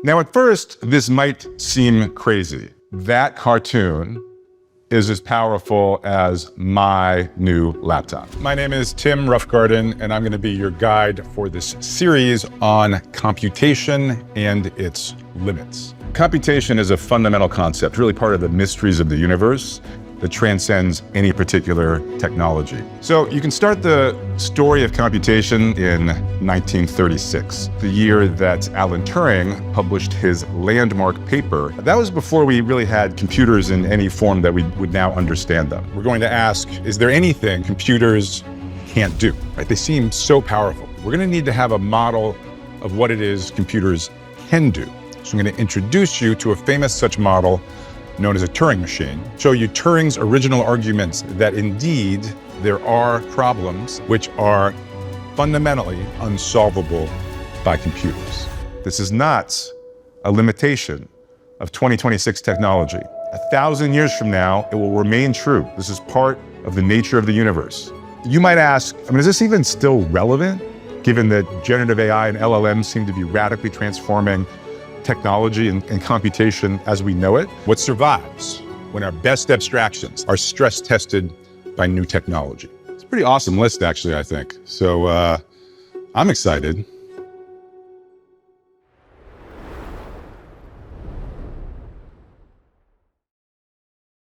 Now, at first, this might seem crazy. That cartoon is as powerful as my new laptop. My name is Tim Roughgarden, and I'm going to be your guide for this series on computation and its limits. Computation is a fundamental concept, really part of the mysteries of the universe that transcends any particular technology. So you can start the story of computation in 1936, the year that Alan Turing published his landmark paper. That was before we really had computers in any form that we would now understand them. We're going to ask, is there anything computers can't do? Right? They seem so powerful. We're going to need to have a model of what it is computers can do. So I'm going to introduce you to a famous such model known as a Turing machine, show you Turing's original arguments that indeed there are problems which are fundamentally unsolvable by computers. This is not a limitation of 2026 technology. 1,000 years from now, it will remain true. This is part of the nature of the universe. You might ask, is this even still relevant, given that generative AI and LLMs seem to be radically transforming technology and computation as we know it? What survives when our best abstractions are stress tested by new technology? It's a pretty awesome list, actually, I think. So I'm excited.